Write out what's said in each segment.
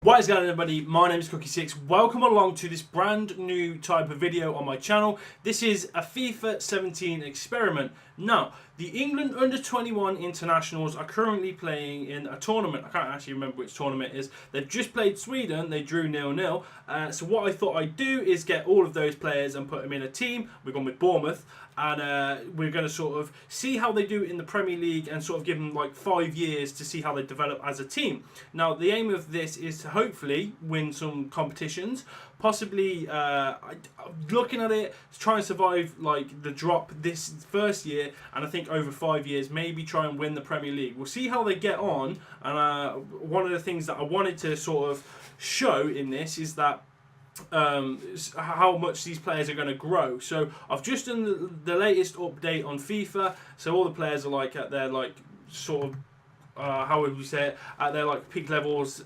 What is going on, everybody? My name is Cookie6. Welcome along to this brand new type of video on my channel. This is a FIFA 17 experiment. Now, the England under-21 internationals are currently playing in a tournament. I can't actually remember which tournament it is. They've just played Sweden. They drew 0-0. So what I thought I'd do is get all of those players and put them in a team. We've gone with Bournemouth. And we're going to sort of see how they do in the Premier League and sort of give them like 5 years to see how they develop as a team. Now, the aim of this is to hopefully win some competitions. Possibly, looking at it, try and survive like the drop this first year, and I think over 5 years, maybe try and win the Premier League. We'll see how they get on. And one of the things that I wanted to sort of show in this is that how much these players are going to grow. So I've just done the latest update on FIFA. So all the players are like at their like sort of how would we say it, at their like peak levels,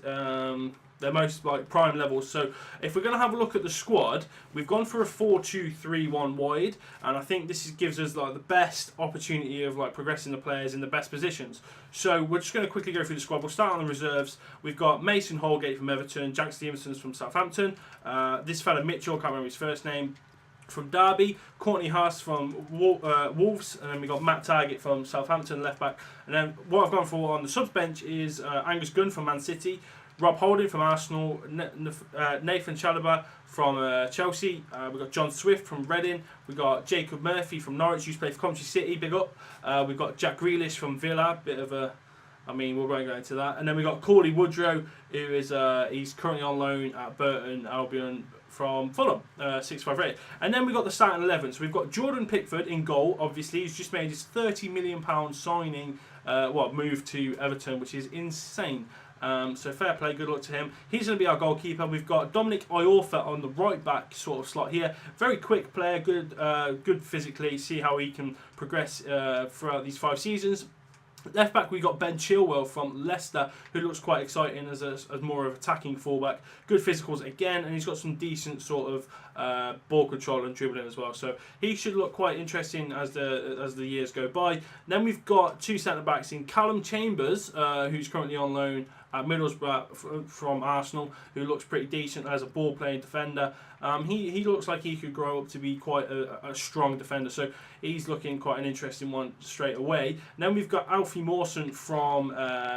their most like prime levels. So if we're going to have a look at the squad, we've gone for a 4-2-3-1 wide, and I think this gives us like the best opportunity of like progressing the players in the best positions. So we're just going to quickly go through the squad. We'll start on the reserves. We've got Mason Holgate from Everton, Jack Stevenson's from Southampton, this fella Mitchell, can't remember his first name, from Derby, Courtney Haas from Wolves, and then we got Matt Targett from Southampton, left back. And then what I've gone for on the subs bench is Angus Gunn from Man City, Rob Holding from Arsenal, Nathan Chalobah from Chelsea. We've got John Swift from Reading. We've got Jacob Murphy from Norwich, who's played for Coventry City, big up. We've got Jack Grealish from Villa, bit of a, I mean, we won't go into that. And then we've got Cauley Woodrow, who is he's currently on loan at Burton Albion from Fulham, 6-5 rated. And then we've got the starting 11. So we've got Jordan Pickford in goal, obviously. He's just made his £30 million signing, move to Everton, which is insane. So fair play, good luck to him. He's going to be our goalkeeper. We've got Dominic Iorfa on the right back sort of slot here. Very quick player, good physically. See how he can progress throughout these 5 seasons. Left back, we got Ben Chilwell from Leicester, who looks quite exciting as more of attacking fullback. Good physicals again, and he's got some decent sort of ball control and dribbling as well. So he should look quite interesting as the years go by. Then we've got 2 centre backs in Callum Chambers, who's currently on loan at Middlesbrough from Arsenal, who looks pretty decent as a ball-playing defender. He looks like he could grow up to be quite a strong defender, so he's looking quite an interesting one straight away. And then we've got Alfie Mawson from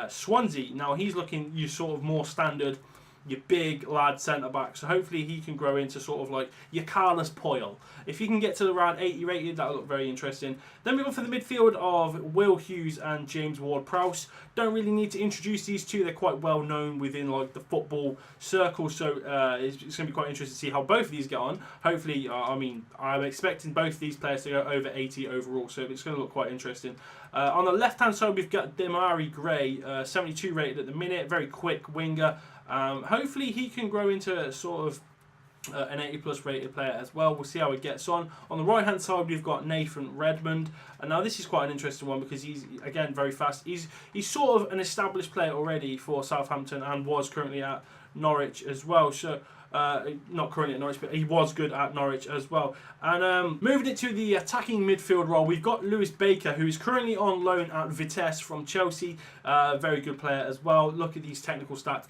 Swansea. Now he's looking your sort of more standard, your big lad centre-back, so hopefully he can grow into sort of like your Carlos Poyle. If he can get to around 80 rated, that'll look very interesting. Then we go for the midfield of Will Hughes and James Ward-Prowse. Don't really need to introduce these two, they're quite well known within like the football circle, so it's going to be quite interesting to see how both of these get on. Hopefully, I mean, I'm expecting both of these players to go over 80 overall, so it's going to look quite interesting. On the left-hand side, we've got Demarai Gray, 72 rated at the minute, very quick winger. Hopefully he can grow into sort of an 80+ rated player as well. We'll see how he gets on. On the right hand side, we've got Nathan Redmond, and now this is quite an interesting one because he's again very fast. He's sort of an established player already for Southampton and was currently at Norwich as well. So not currently at Norwich, but he was good at Norwich as well. And moving it to the attacking midfield role, we've got Lewis Baker, who is currently on loan at Vitesse from Chelsea. Very good player as well. Look at these technical stats,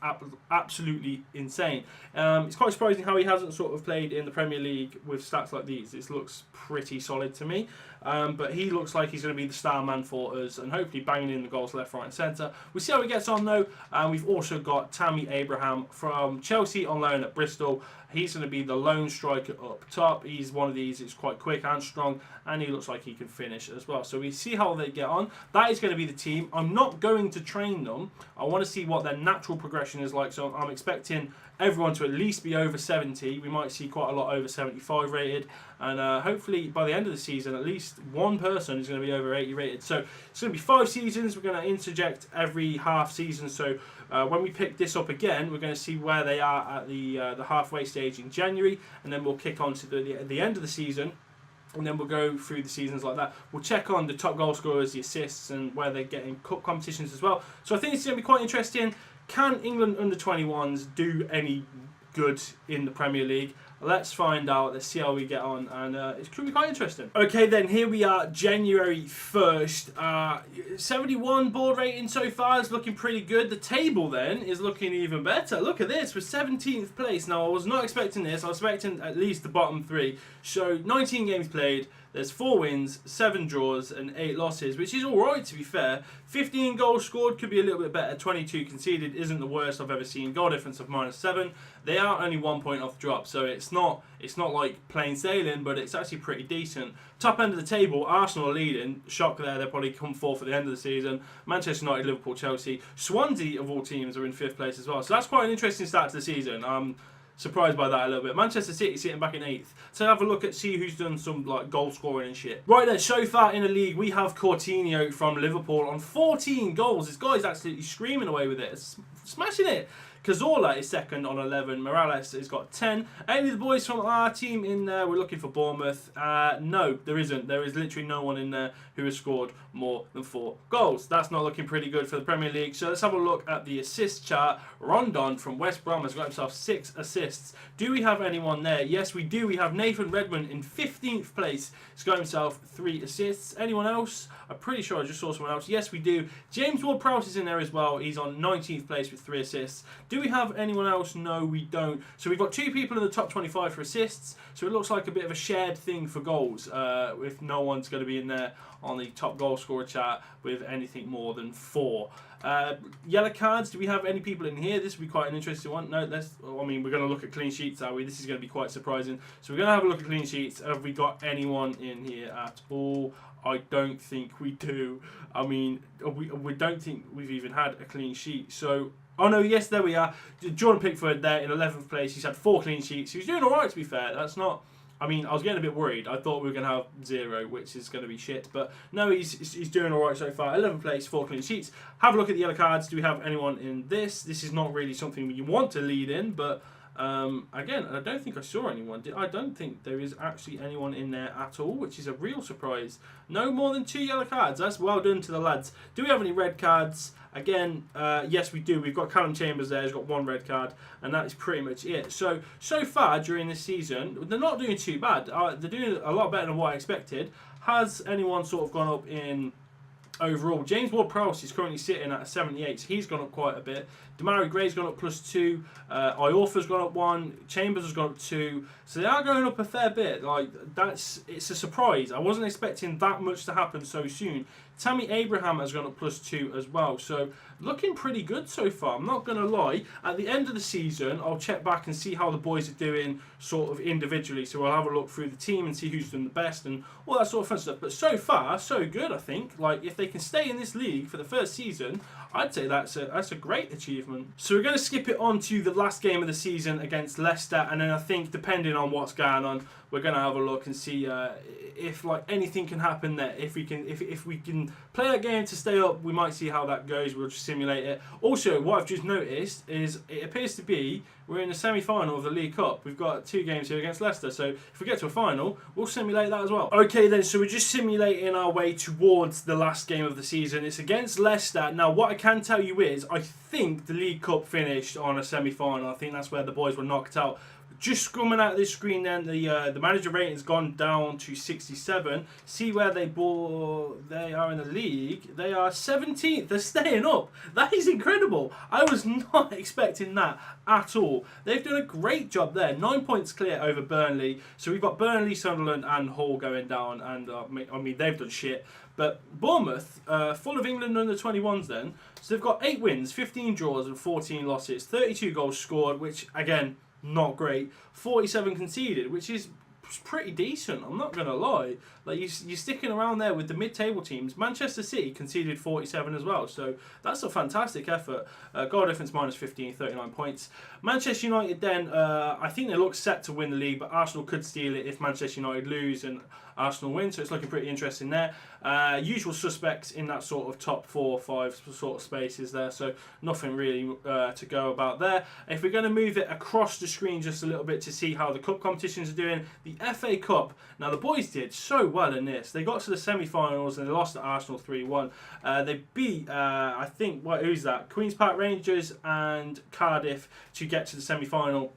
absolutely insane. It's quite surprising how he hasn't sort of played in the Premier League with stats like these. This looks pretty solid to me. But he looks like he's going to be the star man for us and hopefully banging in the goals left, right and centre. We'll see how he gets on though. And we've also got Tammy Abraham from Chelsea on loan at Bristol. He's going to be the lone striker up top. He's one of these, it's quite quick and strong, and he looks like he can finish as well. So we see how they get on. That is going to be the team. I'm not going to train them. I want to see what their natural progression is like. So I'm expecting everyone to at least be over 70. We might see quite a lot over 75 rated. And hopefully by the end of the season, at least one person is going to be over 80 rated. So it's going to be 5 seasons. We're going to interject every half season. So when we pick this up again, we're going to see where they are at the halfway stage in January. And then we'll kick on to the end of the season. And then we'll go through the seasons like that. We'll check on the top goal scorers, the assists, and where they're getting cup competitions as well. So I think it's going to be quite interesting. Can England under-21s do any good in the Premier League? Let's find out. Let's see how we get on, and it's going to be quite interesting. Okay, then here we are, January 1st. 71 board rating so far is looking pretty good. The table then is looking even better. Look at this, we're 17th place. Now I was not expecting this. I was expecting at least the bottom 3. So 19 games played. There's 4 wins, 7 draws, and 8 losses, which is alright to be fair. 15 goals scored, could be a little bit better. 22 conceded isn't the worst I've ever seen. Goal difference of -7. They are only 1 point off the drop, so it's not like plain sailing, but it's actually pretty decent. Top end of the table, Arsenal are leading. Shock there, they'll probably come 4th at the end of the season. Manchester United, Liverpool, Chelsea. Swansea, of all teams, are in 5th place as well. So that's quite an interesting start to the season. Surprised by that a little bit. Manchester City sitting back in 8th. So have a look at see who's done some like goal scoring and shit. Right then, so far in the league we have Coutinho from Liverpool on 14 goals. This guy's absolutely screaming away with it, smashing it. Cazorla is second on 11. Morales has got 10. Any of the boys from our team in there? We're looking for Bournemouth. No, there isn't. There is literally no one in there who has scored more than 4 goals. That's not looking pretty good for the Premier League. So let's have a look at the assist chart. Rondon from West Brom has got himself 6 assists. Do we have anyone there? Yes, we do. We have Nathan Redmond in 15th place. He's got himself 3 assists. Anyone else? I'm pretty sure I just saw someone else. Yes, we do. James Ward-Prowse is in there as well. He's on 19th place with 3 assists. Do we have anyone else? No, we don't. So we've got 2 people in the top 25 for assists. So it looks like a bit of a shared thing for goals. If no one's going to be in there on the top goal scorer chart with anything more than 4. Yellow cards. Do we have any people in here? This would be quite an interesting one. No, we're going to look at clean sheets, are we? This is going to be quite surprising. So we're going to have a look at clean sheets. Have we got anyone in here at all? I don't think we do. I mean, we don't think we've even had a clean sheet. So, oh no, yes, there we are. Jordan Pickford there in 11th place. He's had 4 clean sheets. He was doing all right, to be fair. That's not... I mean, I was getting a bit worried. I thought we were going to have 0, which is going to be shit. But no, he's doing all right so far. 11th place, 4 clean sheets. Have a look at the yellow cards. Do we have anyone in this? This is not really something you want to lead in, but... again, I don't think I saw anyone. I don't think there is actually anyone in there at all, which is a real surprise. No more than 2 yellow cards. That's well done to the lads. Do we have any red cards? Again, yes, we do. We've got Callum Chambers there. He's got 1 red card, and that is pretty much it. So far during this season, they're not doing too bad. They're doing a lot better than what I expected. Has anyone sort of gone up in... overall? James Ward-Prowse is currently sitting at 78, so he's gone up quite a bit. Demarai Gray's gone up +2. Iorfa's gone up 1. Chambers has gone up 2. So they are going up a fair bit. Like it's a surprise. I wasn't expecting that much to happen so soon. Tammy Abraham has gone up +2 as well. So looking pretty good so far. I'm not going to lie. At the end of the season, I'll check back and see how the boys are doing sort of individually. So I'll have a look through the team and see who's done the best and all that sort of fun stuff. But so far, so good, I think. Like if they can stay in this league for the first season, I'd say that's a great achievement. So we're going to skip it on to the last game of the season against Leicester, and then I think depending on what's going on, we're going to have a look and see if like anything can happen there. If we can play that game to stay up, we might see how that goes. We'll just simulate it. Also, what I've just noticed is it appears to be we're in the semi-final of the League Cup. We've got 2 games here against Leicester, so if we get to a final, we'll simulate that as well. Okay then, so we're just simulating our way towards the last game of the season. It's against Leicester. Now, what I can tell you is, I think the League Cup finished on a semi-final. I think that's where the boys were knocked out. Just coming out of this screen then, the manager rating's gone down to 67. See where they are in the league. They are 17th. They're staying up. That is incredible. I was not expecting that at all. They've done a great job there. 9 points clear over Burnley. So we've got Burnley, Sunderland and Hull going down. And I mean, they've done shit. But Bournemouth, full of England under 21's then. So they've got 8 wins, 15 draws and 14 losses. 32 goals scored, which again... not great. 47 conceded, which is pretty decent. I'm not going to lie. Like you're sticking around there with the mid-table teams. Manchester City conceded 47 as well, so that's a fantastic effort. Goal difference -15, 39 points. Manchester United then, I think they look set to win the league, but Arsenal could steal it if Manchester United lose and Arsenal win, so it's looking pretty interesting there. Usual suspects in that sort of top 4 or 5 sort of spaces there, so nothing really to go about there. If we're going to move it across the screen just a little bit to see how the cup competitions are doing, the FA Cup. Now the boys did so well in this. They got to the semi-finals and they lost to Arsenal 3-1. They beat, I think, who's that? Queen's Park Rangers and Cardiff to get to the semi-final.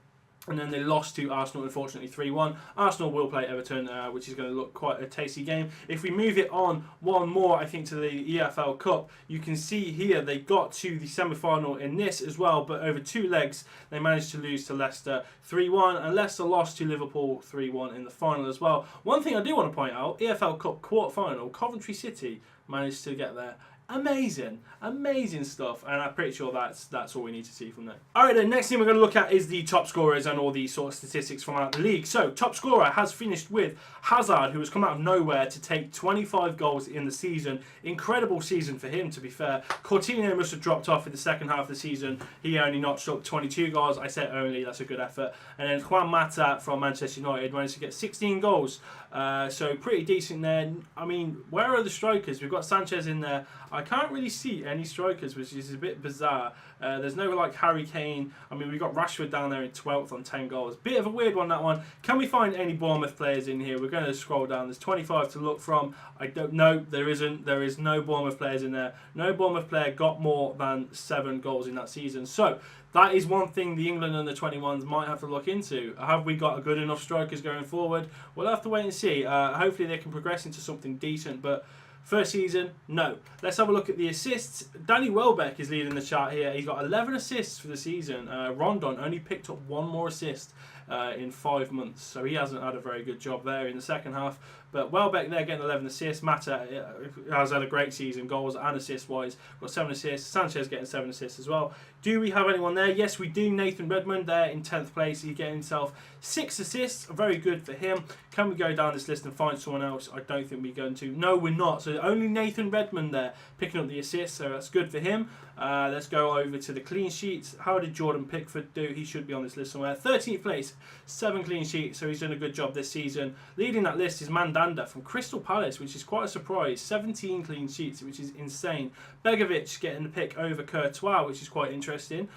And then they lost to Arsenal, unfortunately, 3-1. Arsenal will play Everton, which is going to look quite a tasty game. If we move it on one more, I think, to the EFL Cup, you can see here they got to the semi-final in this as well, but over 2 legs, they managed to lose to Leicester 3-1, and Leicester lost to Liverpool 3-1 in the final as well. One thing I do want to point out, EFL Cup quarter-final, Coventry City managed to get there. Amazing stuff, and I'm pretty sure that's all we need to see from there. Alright, the next thing we're going to look at is the top scorers and all these sort of statistics from out the league. So, top scorer has finished with Hazard, who has come out of nowhere to take 25 goals in the season. Incredible season for him, to be fair. Coutinho must have dropped off in the second half of the season. He only notched up 22 goals. I said only, that's a good effort. And then Juan Mata from Manchester United managed to get 16 goals. So pretty decent there. I mean, where are the strikers? We've got Sanchez in there. I can't really see any strikers, which is a bit bizarre. There's no like Harry Kane. I mean, we've got Rashford down there in 12th on 10 goals. Bit of a weird one, that one. Can we find any Bournemouth players in here? We're going to scroll down. There's 25 to look from. I don't know. There isn't. There is no Bournemouth players in there. No Bournemouth player got more than 7 goals in that season. So that is one thing the England under-21s might have to look into. Have we got good enough strikers going forward? We'll have to wait and see. Hopefully they can progress into something decent, but first season, no. Let's have a look at the assists. Danny Welbeck is leading the chart here. He's got 11 assists for the season. Rondon only picked up 1 more assist in 5 months, so he hasn't had a very good job there in the second half. But Welbeck there getting 11 assists. Mata has had a great season, goals and assist wise. Got 7 assists. Sanchez getting 7 assists as well. Do we have anyone there? Yes, we do. Nathan Redmond there in 10th place. He's getting himself 6 assists. Very good for him. Can we go down this list and find someone else? I don't think we're going to. No, we're not. So only Nathan Redmond there picking up the assists. So that's good for him. Let's go over to the clean sheets. How did Jordan Pickford do? He should be on this list somewhere. 13th place, 7 clean sheets. So he's done a good job this season. Leading that list is Mandanda from Crystal Palace, which is quite a surprise. 17 clean sheets, which is insane. Begovic getting the pick over Courtois, which is quite interesting.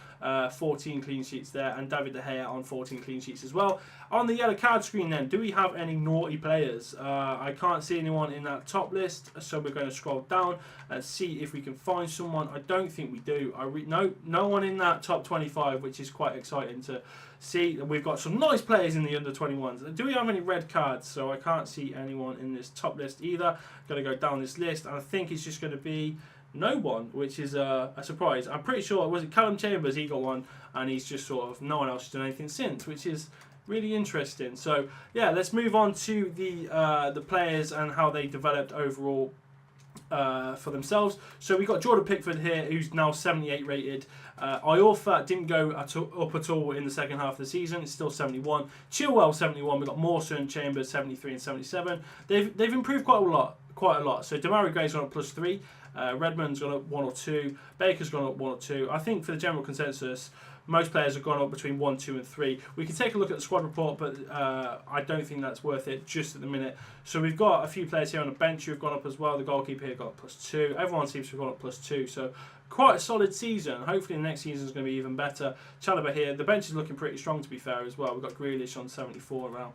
14 clean sheets there, and David De Gea on 14 clean sheets as well. On the yellow card screen then, do we have any naughty players? I can't see anyone in that top list, so we're going to scroll down and see if we can find someone. I don't think we do. No one in that top 25, which is quite exciting to see. We've got some nice players in the under-21s. Do we have any red cards? So I can't see anyone in this top list either. Going to go down this list, and I think it's just going to be no one, which is a surprise. I'm pretty sure, was it Callum Chambers? He got one, and he's just sort of, no one else has done anything since, which is really interesting. So yeah, let's move on to the players and how they developed overall for themselves. So we got Jordan Pickford here, who's now 78 rated. Iorfa didn't go up at all in the second half of the season. It's still 71. Chilwell 71. We've got Mawson, Chambers 73 and 77. They've improved quite a lot. So Demarai Gray's gone up +3. Redmond's gone up 1 or 2. Baker's gone up 1 or 2. I think for the general consensus, most players have gone up between 1, 2 and 3. We can take a look at the squad report, but I don't think that's worth it just at the minute. So we've got a few players here on the bench who have gone up as well. The goalkeeper here got up +2. Everyone seems to have gone up +2. So quite a solid season. Hopefully the next season is going to be even better. Chalobah here. The bench is looking pretty strong, to be fair, as well. We've got Grealish on 74 now.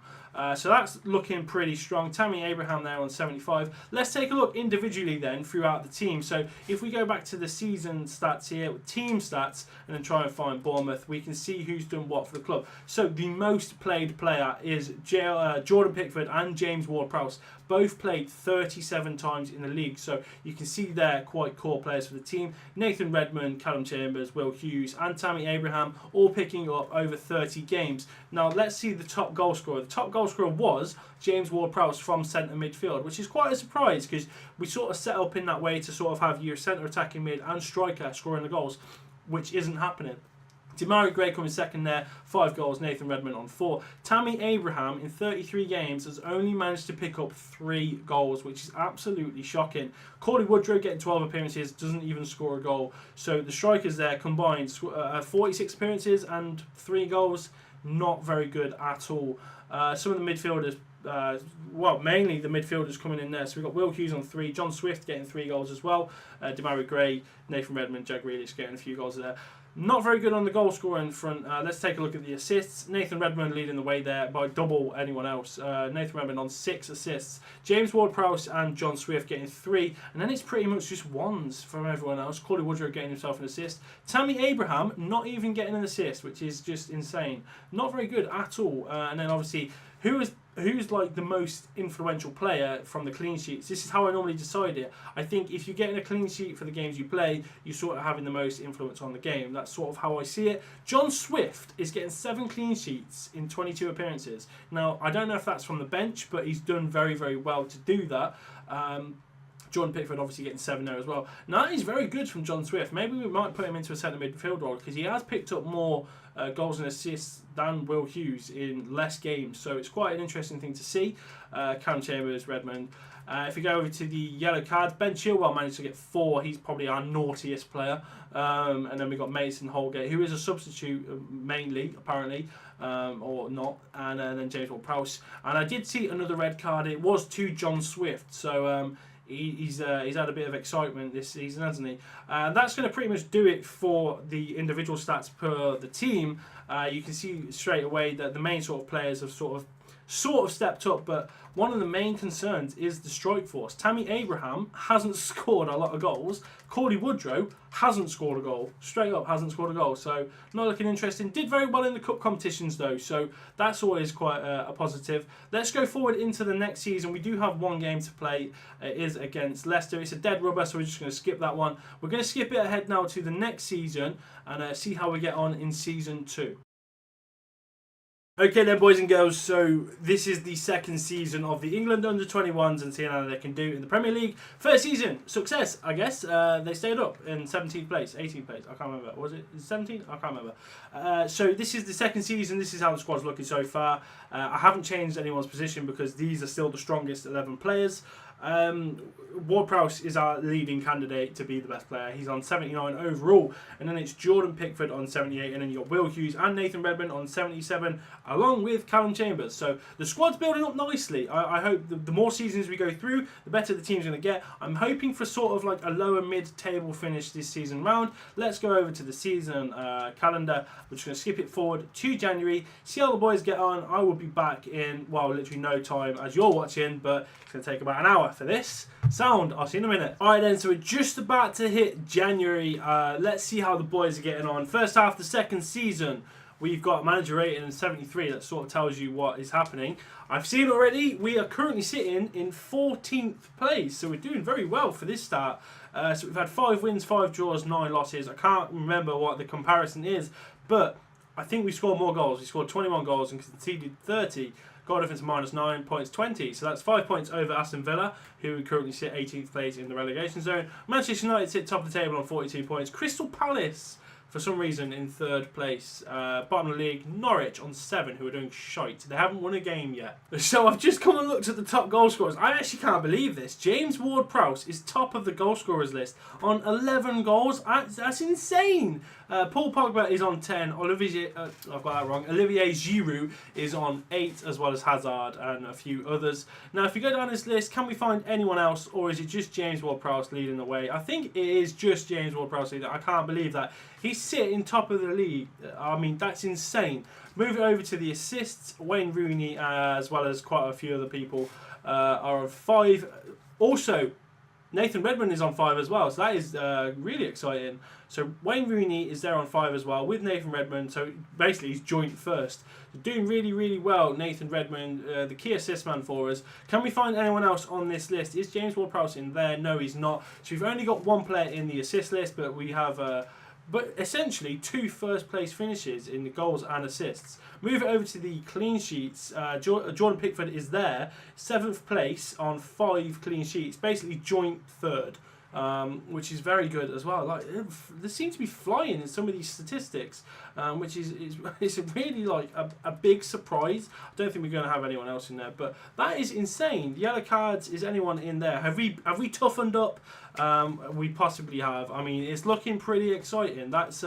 So that's looking pretty strong. Tammy Abraham there on 75. Let's take a look individually then throughout the team. So if we go back to the season stats here, team stats, and then try and find Bournemouth, we can see who's done what for the club. So the most played player is Jordan Pickford and James Ward-Prowse. Both played 37 times in the league. So you can see they're quite core players for the team. Nathan Redmond, Callum Chambers, Will Hughes and Tammy Abraham all picking up over 30 games. Now let's see the top goal scorer. The top goal scorer was James Ward-Prowse from centre midfield, which is quite a surprise because we sort of set up in that way to sort of have your centre attacking mid and striker scoring the goals, which isn't happening. Demarai Gray coming second there, 5 goals. Nathan Redmond on 4. Tammy Abraham in 33 games has only managed to pick up 3 goals, which is absolutely shocking. Corley Woodrow getting 12 appearances, doesn't even score a goal. So the strikers there combined 46 appearances and 3 goals, not very good at all. Some of the midfielders, mainly the midfielders coming in there. So we've got Will Hughes on 3, John Swift getting 3 goals as well. Demarai Gray, Nathan Redmond, Jack Grealish getting a few goals there. Not very good on the goal scoring front. Let's take a look at the assists. Nathan Redmond leading the way there by double anyone else. Nathan Redmond on 6 assists. James Ward-Prowse and John Swift getting 3. And then it's pretty much just ones from everyone else. Corley Woodrow getting himself an assist. Tammy Abraham not even getting an assist, which is just insane. Not very good at all. And then obviously, who's like the most influential player from the clean sheets? This is how I normally decide it. I think if you're getting a clean sheet for the games you play, you're sort of having the most influence on the game. That's sort of how I see it. John Swift is getting 7 clean sheets in 22 appearances. Now, I don't know if that's from the bench, but he's done very, very well to do that. Jordan Pickford obviously getting 7 there as well. Now, that is very good from John Swift. Maybe we might put him into a centre midfield role because he has picked up more goals and assists than Will Hughes in less games. So it's quite an interesting thing to see. Cam Chambers, Redmond. If we go over to the yellow cards, Ben Chilwell managed to get 4. He's probably our naughtiest player. And then we've got Mason Holgate, who is a substitute mainly, apparently, or not. And then James Ward-Prowse. And I did see another red card. It was to John Swift. So he's had a bit of excitement this season, hasn't he? That's going to pretty much do it for the individual stats per the team. You can see straight away that the main sort of players have sort of stepped up, but one of the main concerns is the strike force. Tammy Abraham hasn't scored a lot of goals. Corley Woodrow hasn't scored a goal. Straight up hasn't scored a goal. So not looking interesting. Did very well in the cup competitions though, so that's always quite a positive. Let's go forward into the next season. We do have one game to play. It is against Leicester. It's a dead rubber, so we're just going to skip that one. We're going to skip it ahead now to the next season and see how we get on in season 2. Okay then, boys and girls, so this is the second season of the England under-21s and seeing how they can do in the Premier League. First season, success, I guess. They stayed up in 17th place, 18th place, I can't remember. Was it 17th? I can't remember. So this is the second season. This is how the squad's looking so far. I haven't changed anyone's position because these are still the strongest 11 players. Ward-Prowse is our leading candidate to be the best player. He's on 79 overall, and then it's Jordan Pickford on 78, and then you got Will Hughes and Nathan Redmond on 77, along with Callum Chambers. So the squad's building up nicely. I hope the more seasons we go through, the better the team's going to get. I'm hoping for sort of like a lower mid-table finish this season round. Let's go over to the season calendar. We're just going to skip it forward to January, see how the boys get on. I will be back in, well, literally no time as you're watching, but it's going to take about an hour for this. Sound, I'll see you in a minute. Alright then, so we're just about to hit January. Let's see how the boys are getting on. First half of the second season, we've got a manager rating of 73. That sort of tells you what is happening. I've seen already, we are currently sitting in 14th place, so we're doing very well for this start. So we've had 5 wins, 5 draws, 9 losses. I can't remember what the comparison is, but I think we scored more goals. We scored 21 goals and conceded 30. Goal difference -9, points 20. So that's 5 points over Aston Villa, who currently sit 18th place in the relegation zone. Manchester United sit top of the table on 42 points. Crystal Palace, for some reason, in 3rd place. Bottom of the league, Norwich on 7, who are doing shite. They haven't won a game yet. So I've just come and looked at the top goal scorers. I actually can't believe this. James Ward-Prowse is top of the goal scorers list on 11 goals. That's insane. Paul Pogba is on 10. Olivier Giroud is on 8, as well as Hazard and a few others. Now, if you go down this list, can we find anyone else, or is it just James Ward-Prowse leading the way? I think it is just James Ward-Prowse leading. I can't believe that. He's sitting top of the league. I mean, that's insane. Moving over to the assists, Wayne Rooney, as well as quite a few other people, are on 5. Also, Nathan Redmond is on 5 as well, so that is really exciting. So Wayne Rooney is there on 5 as well with Nathan Redmond, so basically he's joint first. Doing really, really well, Nathan Redmond, the key assist man for us. Can we find anyone else on this list? Is James Ward-Prowse in there? No, he's not. So we've only got 1 player in the assist list, but we have... But essentially 2 first place finishes in the goals and assists. Move it over to the clean sheets. Jordan Pickford is there, 7th place on 5 clean sheets, basically joint 3rd, which is very good as well. Like they seem to be flying in some of these statistics, which is it's really like a big surprise. I don't think we're going to have anyone else in there, but that is insane. The yellow cards, is anyone in there? Have we toughened up? We possibly have. I mean, it's looking pretty exciting. That's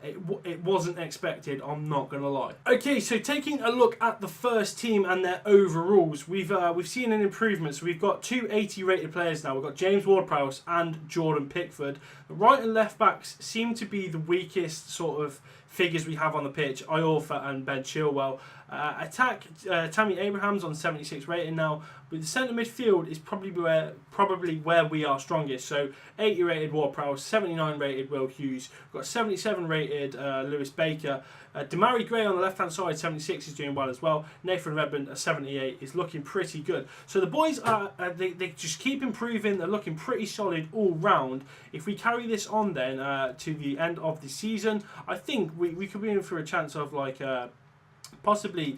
it wasn't expected, I'm not going to lie. Okay, so taking a look at the first team and their overalls, we've seen an improvement. So we've got two 80 rated players now. We've got James Ward-Prowse and Jordan Pickford. The right and left backs seem to be the weakest sort of figures we have on the pitch, Iorfa and Ben Chilwell. Attack, Tammy Abraham's on 76 rating now, but the centre midfield is probably where we are strongest. So 80 rated Ward-Prowse, 79 rated Will Hughes, we've got 77 rated Lewis Baker. Demarai Gray on the left hand side, 76, is doing well as well. Nathan Redmond at 78 is looking pretty good. So the boys are they just keep improving. They're looking pretty solid all round. If we carry this on then to the end of the season, I think we could be in for a chance of like possibly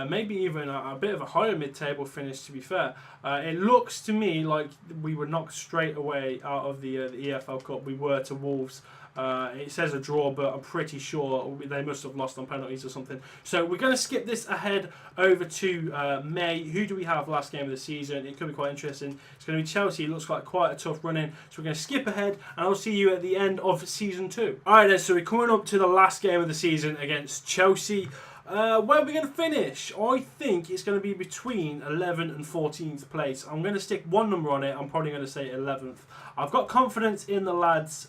maybe even a bit of a higher mid-table finish, to be fair. It looks to me like we were knocked straight away out of the EFL Cup. We were to Wolves. It says a draw, but I'm pretty sure they must have lost on penalties or something. So we're going to skip this ahead over to May. Who do we have last game of the season? It could be quite interesting. It's going to be Chelsea. It looks like quite a tough run-in. So we're going to skip ahead, and I'll see you at the end of Season 2. All right, then, so we're coming up to the last game of the season against Chelsea. Where are we going to finish? I think it's going to be between 11th and 14th place. I'm going to stick one number on it. I'm probably going to say 11th. I've got confidence in the lads.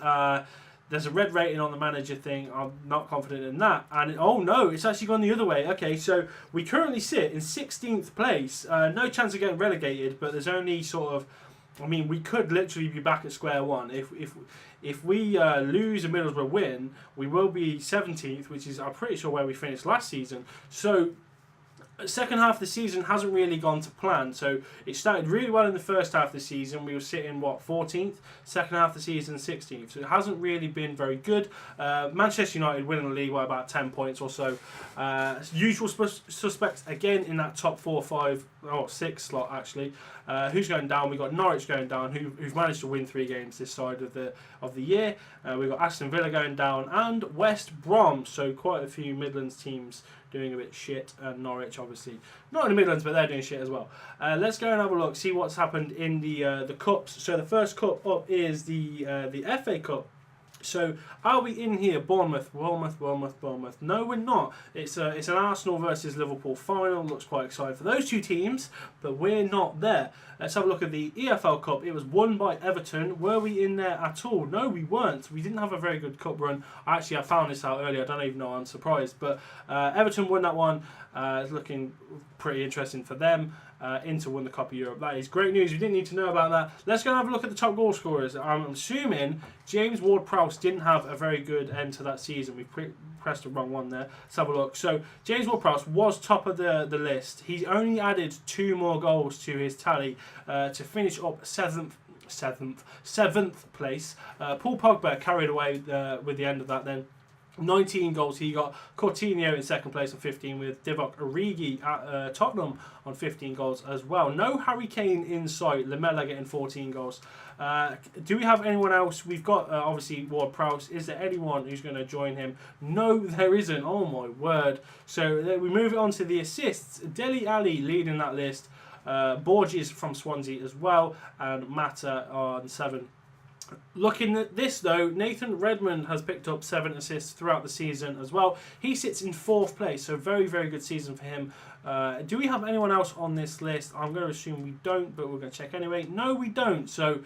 There's a red rating on the manager thing. I'm not confident in that. And oh no, it's actually gone the other way. Okay, so we currently sit in 16th place. No chance of getting relegated, but there's only sort of, I mean, we could literally be back at square one. If we lose and Middlesbrough win, we will be 17th, which is, I'm pretty sure, where we finished last season. So second half of the season hasn't really gone to plan. So it started really well in the first half of the season. We were sitting, 14th? Second half of the season, 16th. So it hasn't really been very good. Manchester United winning the league by about 10 points or so. Usual suspects again in that top 4, 5, or 6 slot actually. Who's going down? We've got Norwich going down, who've managed to win 3 games this side of the year. We've got Aston Villa going down and West Brom. So quite a few Midlands teams doing a bit shit, and Norwich obviously not in the Midlands, but they're doing shit as well. Let's go and have a look, see what's happened in the cups. So the first cup up is the FA Cup. So are we in here? Bournemouth. No, we're not. It's an Arsenal versus Liverpool final. Looks quite exciting for those two teams, but we're not there. Let's have a look at the EFL Cup. It was won by Everton. Were we in there at all? No, we weren't. We didn't have a very good cup run. Actually, I found this out earlier. I don't even know. I'm surprised. But Everton won that one. It's looking pretty interesting for them. Inter won the Cup of Europe. That is great news. We didn't need to know about that. Let's go and have a look at the top goal scorers. I'm assuming James Ward-Prowse didn't have a very good end to that season. We pressed the wrong one there. Let's have a look. So James Ward-Prowse was top of the list. He's only added 2 more goals to his tally to finish up 7th place. Paul Pogba carried away with the end of that then. 19 goals he got. Coutinho in second place on 15 with Divock Origi at Tottenham on 15 goals as well. No Harry Kane in sight. Lamela getting 14 goals. Do we have anyone else? We've got obviously Ward-Prowse. Is there anyone who's going to join him? No, there isn't. Oh my word. So we move it on to the assists. Dele Alli leading that list. Borges from Swansea as well. And Mata on 7. Looking at this though, Nathan Redmond has picked up 7 assists throughout the season as well. He sits in 4th place, so very, very good season for him. Do we have anyone else on this list? I'm going to assume we don't, but we're going to check anyway. No, we don't. So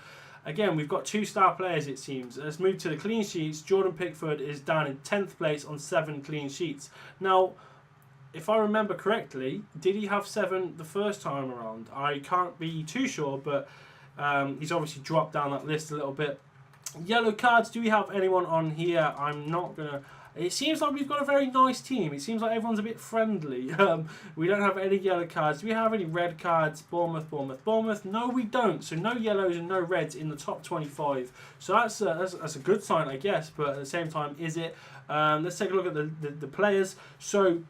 again, we've got 2 star players it seems. Let's move to the clean sheets. Jordan Pickford is down in 10th place on 7 clean sheets. Now, if I remember correctly, did he have 7 the first time around? I can't be too sure, but he's obviously dropped down that list a little bit. Yellow cards, do we have anyone on here? I'm not going to... It seems like we've got a very nice team. It seems like everyone's a bit friendly. We don't have any yellow cards. Do we have any red cards? Bournemouth. No, we don't. So no yellows and no reds in the top 25. So that's a good sign, I guess. But at the same time, is it? Let's take a look at the players. So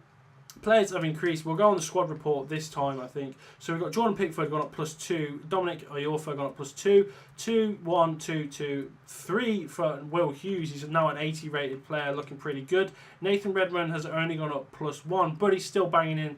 players have increased. We'll go on the squad report this time, I think. So we've got Jordan Pickford gone up +2. Dominic Iorfa gone up +2. 2, 1, 2, 2, 3 for Will Hughes. He's now an 80 rated player, looking pretty good. Nathan Redmond has only gone up +1, but he's still banging in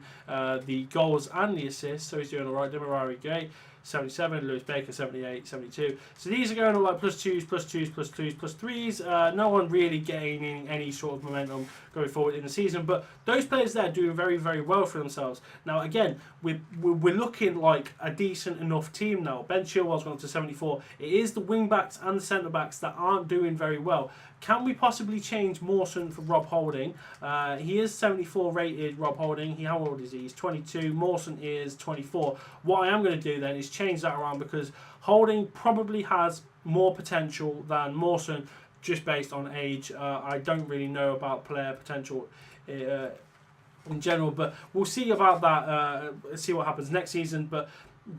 the goals and the assists, so he's doing all right. Demirari Gay, 77, Lewis Baker 78, 72. So these are going all like +2s, +2s, +2s, +3s. No one really gaining any sort of momentum going forward in the season, but those players there are doing very, very well for themselves. Now again, we're looking like a decent enough team now. Ben Chilwell's gone up to 74. It is the wing backs and the centre backs that aren't doing very well. Can we possibly change Mawson for Rob Holding? He is 74 rated, Rob Holding. How old is he? He's 22. Mawson is 24. What I am going to do then is change that around, because Holding probably has more potential than Mawson just based on age. I don't really know about player potential in general, but we'll see about that, see what happens next season. But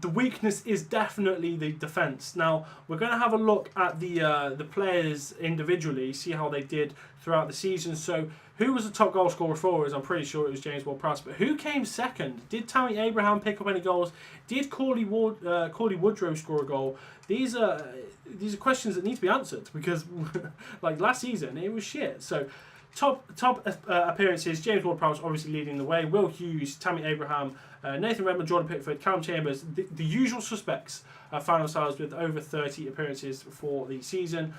the weakness is definitely the defence. Now we're going to have a look at the players individually, see how they did throughout the season. So who was the top goal scorer for us? I'm pretty sure it was James Ward-Prowse, but who came second? Did Tammy Abraham pick up any goals? Did Cauley Woodrow score a goal? These are questions that need to be answered, because like last season it was shit. So top appearances, James Ward-Prowse obviously leading the way. Will Hughes, Tammy Abraham, Nathan Redmond, Jordan Pickford, Callum Chambers, the usual suspects found themselves with over 30 appearances for the season.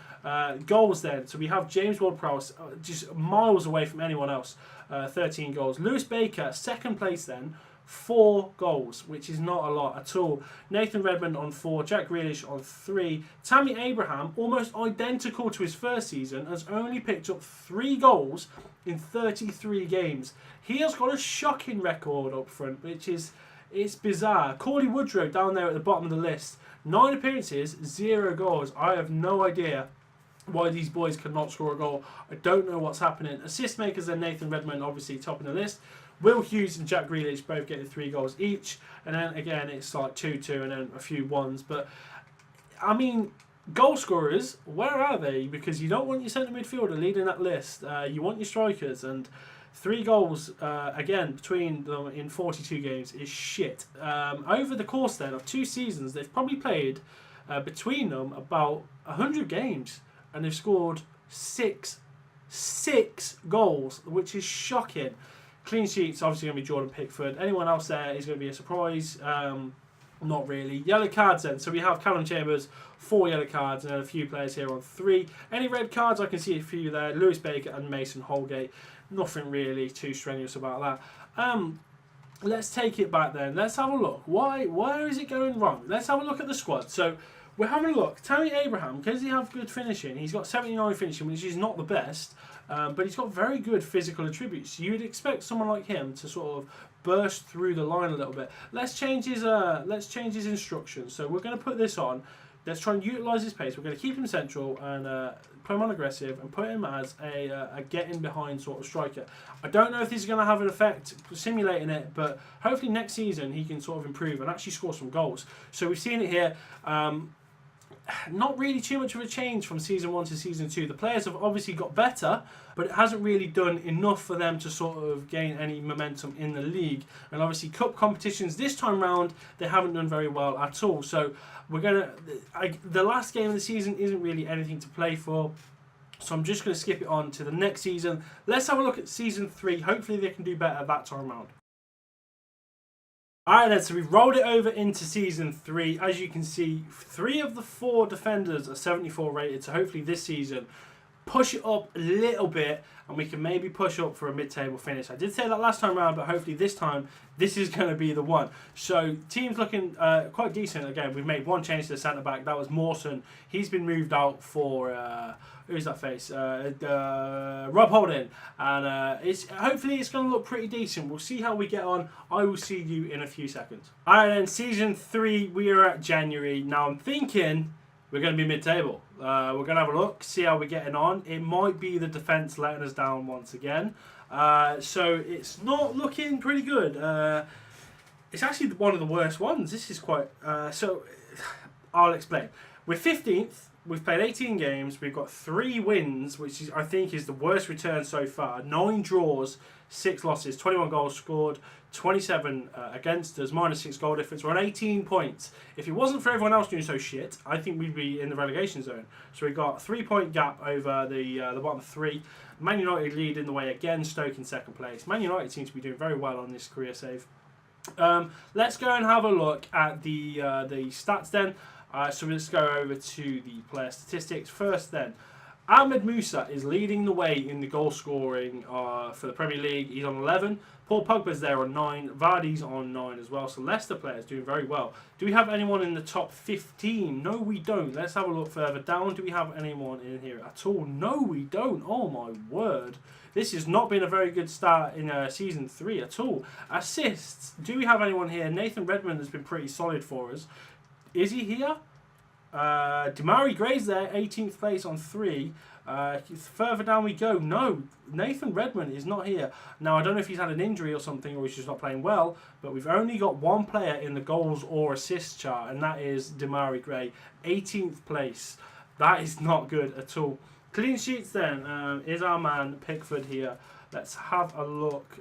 Goals then, so we have James Ward-Prowse just miles away from anyone else, 13 goals. Lewis Baker, second place then, 4 goals, which is not a lot at all. Nathan Redmond on 4, Jack Grealish on 3. Tammy Abraham, almost identical to his first season, has only picked up 3 goals in 33 games. He has got a shocking record up front, which is, it's bizarre. Cauley Woodrow down there at the bottom of the list, 9 appearances, 0 goals. I have no idea why these boys cannot score a goal. I don't know what's happening. Assist makers then, Nathan Redmond obviously topping the list. Will Hughes and Jack Grealish both getting 3 goals each, and then again it's like 2-2 and then a few ones. But I mean, goal scorers, where are they? Because you don't want your centre midfielder leading that list. You want your strikers, and 3 goals again between them in 42 games is shit. Over the course then of 2 seasons, they've probably played between them about 100 games, and they've scored 6 goals, which is shocking. Clean sheets obviously going to be Jordan Pickford. Anyone else there is going to be a surprise. Not really. Yellow cards then. So we have Callum Chambers, 4 yellow cards, and then a few players here on 3. Any red cards? I can see a few there. Lewis Baker and Mason Holgate. Nothing really too strenuous about that. Let's take it back then. Let's have a look. Where is it going wrong? Let's have a look at the squad. So we're having a look. Tammy Abraham, does he have good finishing? He's got 79 finishing, which is not the best. But he's got very good physical attributes. You'd expect someone like him to sort of burst through the line a little bit. Let's change his instructions. So we're going to put this on. Let's try and utilise his pace. We're going to keep him central and put him on aggressive and put him as a getting behind sort of striker. I don't know if this is going to have an effect simulating it, but hopefully next season he can sort of improve and actually score some goals. So we've seen it here. Not really too much of a change from season 1 to season 2. The players have obviously got better, but it hasn't really done enough for them to sort of gain any momentum in the league. And obviously cup competitions this time round, they haven't done very well at all. So we're gonna, the last game of the season isn't really anything to play for. So I'm just going to skip it on to the next season. Let's have a look at season 3. Hopefully they can do better that time round. Alright then, so we've rolled it over into season 3. As you can see, 3 of the 4 defenders are 74 rated, so hopefully this season push it up a little bit and we can maybe push up for a mid-table finish. I did say that last time around, but hopefully this time this is going to be the one. So team's looking quite decent. Again, we've made 1 change to the centre-back. That was Mawson. He's been moved out for... who's that face? Rob Holding. And hopefully it's going to look pretty decent. We'll see how we get on. I will see you in a few seconds. Alright then, season 3, we are at January. Now I'm thinking we're going to be mid-table. We're going to have a look, see how we're getting on. It might be the defence letting us down once again. So it's not looking pretty good. It's actually one of the worst ones. This is quite... so I'll explain. We're 15th. we've played 18 games. We've got 3 wins, which is, I think, is the worst return so far. 9 draws, 6 losses, 21 goals scored, 27 against us, -6 goal difference. We're on 18 points. If it wasn't for everyone else doing so shit, I think we'd be in the relegation zone. So we've got a 3-point gap over the bottom 3. Man United leading the way again, Stoke in second place. Man United seems to be doing very well on this career save. Let's go and have a look at the stats then. So let's go over to the player statistics first then. Ahmed Musa is leading the way in the goal scoring for the Premier League. He's on 11. Paul Pogba's there on 9. Vardy's on 9 as well. So Leicester players doing very well. Do we have anyone in the top 15? No, we don't. Let's have a look further down. Do we have anyone in here at all? No, we don't. Oh my word. This has not been a very good start in Season 3 at all. Assists. Do we have anyone here? Nathan Redmond has been pretty solid for us. Is he here? Demarai Gray's there, 18th place on 3. Further down we go. No, Nathan Redmond is not here. Now, I don't know if he's had an injury or something, or he's just not playing well, but we've only got one player in the goals or assists chart, and that is Demarai Gray, 18th place. That is not good at all. Clean sheets then, is our man Pickford here. Let's have a look.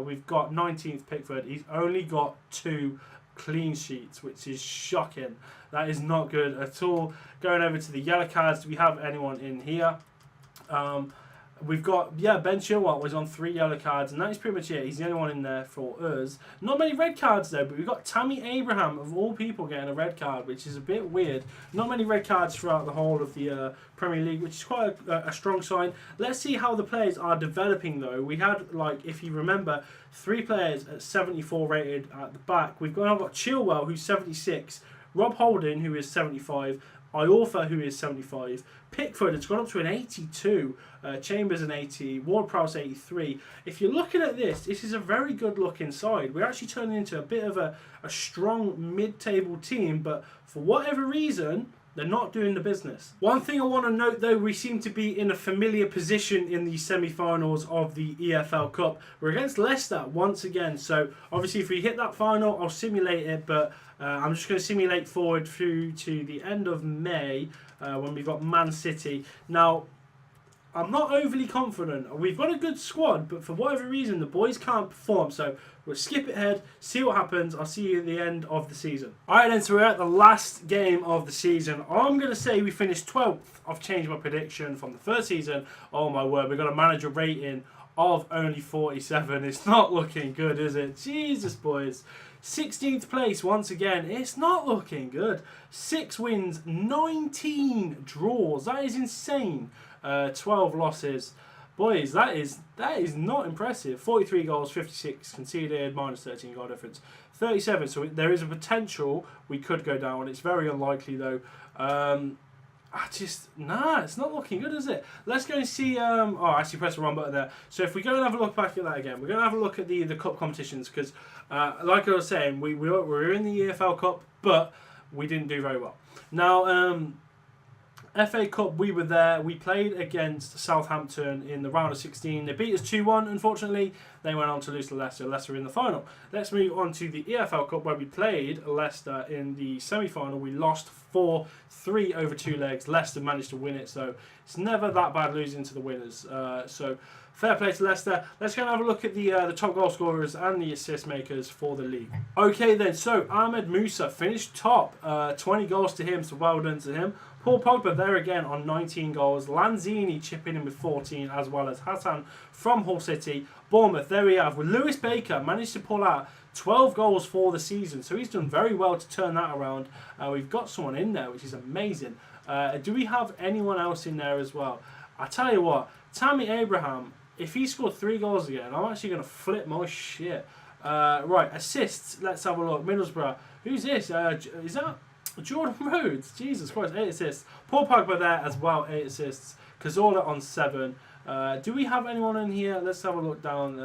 We've got 19th Pickford. He's only got 2 clean sheets, which is shocking. That is not good at all. Going over to the yellow cards, do we have anyone in here? We've got, Ben Chilwell was on 3 yellow cards, and that is pretty much it. He's the only one in there for us. Not many red cards though, but we've got Tammy Abraham, of all people, getting a red card, which is a bit weird. Not many red cards throughout the whole of the Premier League, which is quite a strong sign. Let's see how the players are developing though. We had, like, if you remember, 3 players at 74 rated at the back. We've got Chilwell, who's 76, Rob Holding, who is 75, Iorfa, who is 75, Pickford has gone up to an 82, Chambers an 80, Ward-Prowse 83. If you're looking at this is a very good looking side. We're actually turning into a bit of a strong mid-table team, but for whatever reason, they're not doing the business. One thing I want to note though, we seem to be in a familiar position in the semi-finals of the EFL Cup. We're against Leicester once again, so obviously if we hit that final, I'll simulate it, but I'm just going to simulate forward through to the end of May when we've got Man City. Now, I'm not overly confident. We've got a good squad, but for whatever reason, the boys can't perform. So we'll skip it ahead, see what happens. I'll see you at the end of the season. All right, then, so we're at the last game of the season. I'm going to say we finished 12th. I've changed my prediction from the first season. Oh, my word. We've got a manager rating of only 47. It's not looking good, is it? Jesus, boys. 16th place once again. It's not looking good. 6 wins, 19 draws. That is insane. 12 losses. Boys, that is not impressive. 43 goals, 56 conceded, -13 goal difference. 37, so there is a potential we could go down. It's very unlikely though. It's not looking good, is it? Let's go and see. I actually pressed the wrong button there. So if we go and have a look back at that again, we're going to have a look at the cup competitions because, like I was saying, we were in the EFL Cup, but we didn't do very well. Now, FA Cup, we were there. We played against Southampton in the round of 16. They beat us 2-1, unfortunately. They went on to lose to Leicester. Leicester in the final. Let's move on to the EFL Cup, where we played Leicester in the semi-final. We lost 4-3 over 2 legs. Leicester managed to win it, so it's never that bad losing to the winners. So fair play to Leicester. Let's go and have a look at the top goal scorers and the assist makers for the league. Okay then, so Ahmed Musa finished top. 20 goals to him, so well done to him. Paul Pogba there again on 19 goals. Lanzini chipping in with 14, as well as Hassan from Hull City. Bournemouth, there we have. With Lewis Baker managed to pull out 12 goals for the season, so he's done very well to turn that around. We've got someone in there, which is amazing. Do we have anyone else in there as well? I tell you what, Tammy Abraham, if he scored 3 goals again, I'm actually going to flip my shit. Right, assists. Let's have a look. Middlesbrough. Who's this? Is that Jordan Rhodes? Jesus Christ, 8 assists. Paul Pogba there as well, 8 assists. Cazorla on 7. Do we have anyone in here? Let's have a look down.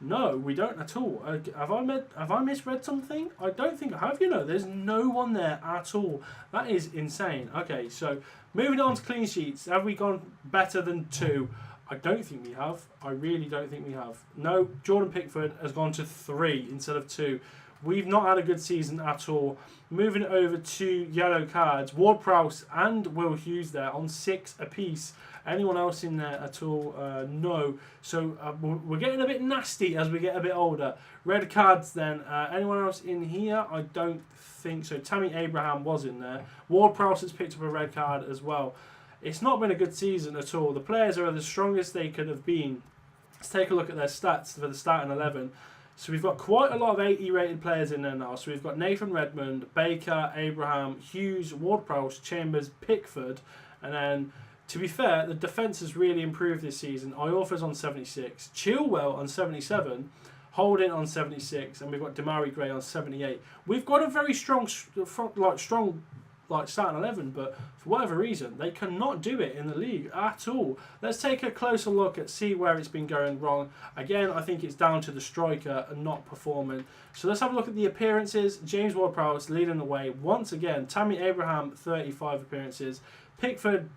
No, we don't at all. Have I misread something? I don't think I have. There's no one there at all. That is insane. Okay, so moving on to clean sheets. Have we gone better than 2? I don't think we have. I really don't think we have. No, Jordan Pickford has gone to 3 instead of 2. we've not had a good season at all. Moving over to yellow cards, Ward-Prowse and Will Hughes there on 6 apiece. Anyone else in there at all? No. So we're getting a bit nasty as we get a bit older. Red cards then. Anyone else in here? I don't think so. Tammy Abraham was in there. Ward-Prowse has picked up a red card as well. It's not been a good season at all. The players are the strongest they could have been. Let's take a look at their stats for the starting 11. So we've got quite a lot of 80 rated players in there now. So we've got Nathan Redmond, Baker, Abraham, Hughes, Ward-Prowse, Chambers, Pickford, and then, to be fair, the defence has really improved this season. Iorfa's on 76, Chilwell on 77, Holding on 76, and we've got Demarai Gray on 78. We've got a very strong starting 11, but for whatever reason, they cannot do it in the league at all. Let's take a closer look at see where it's been going wrong. Again, I think it's down to the striker and not performing. So let's have a look at the appearances. James Ward-Prowse leading the way once again. Tammy Abraham, 35 appearances. Pickford,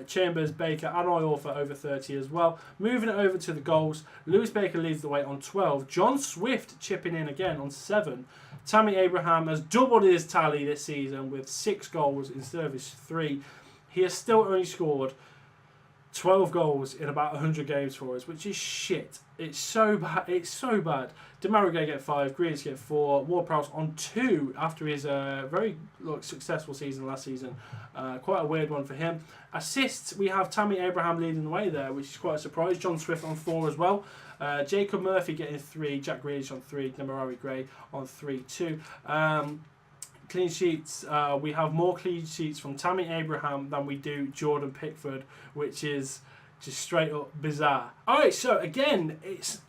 Chambers, Baker and Iorfa over 30 as well. Moving it over to the goals, Lewis Baker leads the way on 12. John Swift chipping in again on 7. Tammy Abraham has doubled his tally this season with 6 goals instead of his 3. He has still only scored 12 goals in about 100 games for us, which is shit. It's so bad. It's so bad. Demarai Gray get 5, Grealish get 4, Ward-Prowse on 2 after his very successful season last season. Quite a weird one for him. Assists, we have Tammy Abraham leading the way there, which is quite a surprise. John Swift on 4 as well. Jacob Murphy getting 3, Jack Grealish on 3, Demarai Gray on 3 too. Clean sheets, we have more clean sheets from Tammy Abraham than we do Jordan Pickford, which is just straight up bizarre. Alright, so again,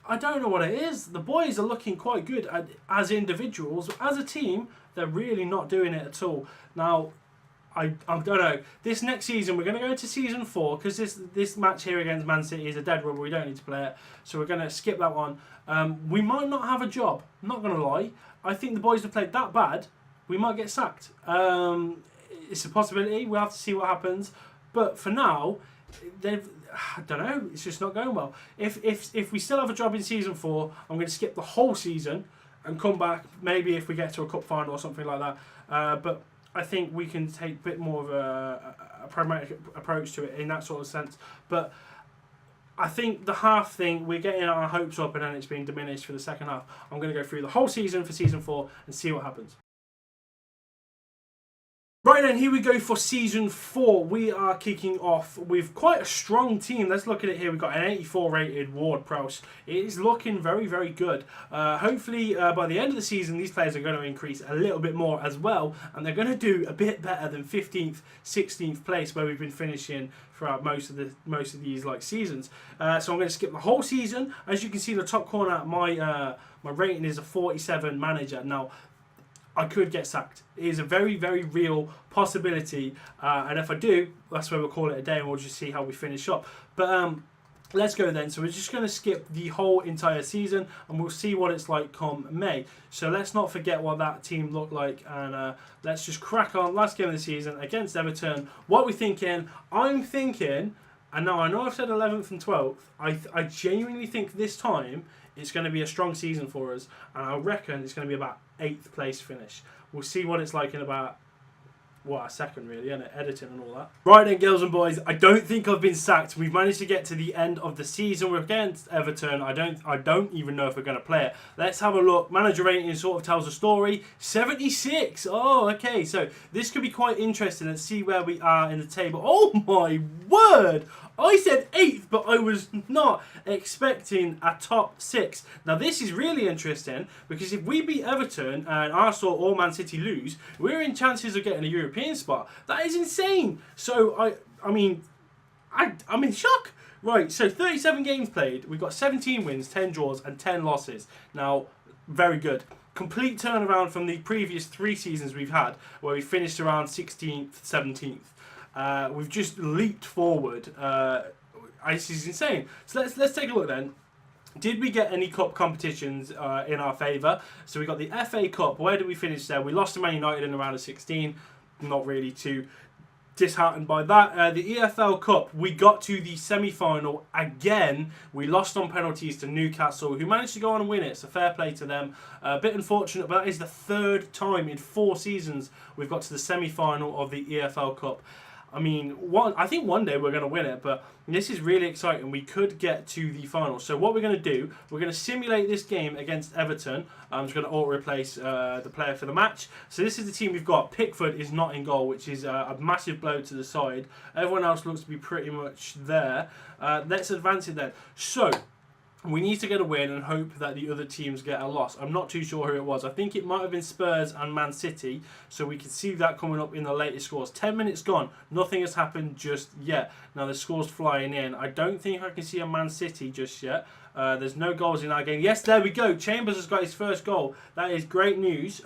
I don't know what it is. The boys are looking quite good as individuals. As a team, they're really not doing it at all. Now, I don't know. This next season, we're going to go into season 4 because this match here against Man City is a dead rubber. We don't need to play it. So we're going to skip that one. We might not have a job. I'm not going to lie. I think the boys have played that bad. We might get sacked. It's a possibility. We'll have to see what happens. But for now, I don't know. It's just not going well. If we still have a job in season 4, I'm going to skip the whole season and come back maybe if we get to a cup final or something like that. But I think we can take a bit more of a pragmatic approach to it in that sort of sense. But I think the half thing, we're getting our hopes up and then it's being diminished for the second half. I'm going to go through the whole season for season 4 and see what happens. Right then, here we go for season 4. We are kicking off with quite a strong team. Let's look at it here. We've got an 84 rated Ward-Prowse. It is looking very, very good. Hopefully, by the end of the season, these players are going to increase a little bit more as well. And they're going to do a bit better than 15th, 16th place where we've been finishing throughout most of these seasons. So I'm going to skip the whole season. As you can see in the top corner, my rating is a 47 manager. Now, I could get sacked. It is a very, very real possibility. And if I do, that's where we'll call it a day and we'll just see how we finish up. But let's go then. So we're just going to skip the whole entire season and we'll see what it's like come May. So let's not forget what that team looked like. And let's just crack on. Last game of the season against Everton. What are we thinking? I'm thinking, and now I know I've said 11th and 12th. I genuinely think this time it's going to be a strong season for us. And I reckon it's going to be about 8th place finish. We'll see what it's like in about, a second really, isn't it? Editing and all that. Right then, girls and boys, I don't think I've been sacked. We've managed to get to the end of the season. We're against Everton. I don't even know if we're going to play it. Let's have a look. Manager rating sort of tells a story. 76. Oh, okay. So this could be quite interesting. Let's see where we are in the table. Oh my word! I said 8th, but I was not expecting a top 6. Now, this is really interesting because if we beat Everton and Arsenal or Man City lose, we're in chances of getting a European spot. That is insane. So, I'm in shock. Right, so 37 games played. We've got 17 wins, 10 draws, and 10 losses. Now, very good. Complete turnaround from the previous 3 seasons we've had, where we finished around 16th, 17th. We've just leaped forward. This is insane. So let's take a look then. Did we get any cup competitions in our favour? So we got the FA Cup. Where did we finish there? We lost to Man United in the round of 16. Not really too disheartened by that. The EFL Cup, we got to the semi-final again. We lost on penalties to Newcastle, who managed to go on and win it, so fair play to them. A bit unfortunate, but that is the third time in 4 seasons we've got to the semi-final of the EFL Cup. I mean, I think one day we're going to win it, but this is really exciting. We could get to the final. So what we're going to do, we're going to simulate this game against Everton. I'm just going to auto-replace the player for the match. So this is the team we've got. Pickford is not in goal, which is a massive blow to the side. Everyone else looks to be pretty much there. Let's advance it then. So we need to get a win and hope that the other teams get a loss. I'm not too sure who it was. I think it might have been Spurs and Man City. So we can see that coming up in the latest scores. 10 minutes gone. Nothing has happened just yet. Now the score's flying in. I don't think I can see a Man City just yet. There's no goals in that game. Yes, there we go. Chambers has got his first goal. That is great news.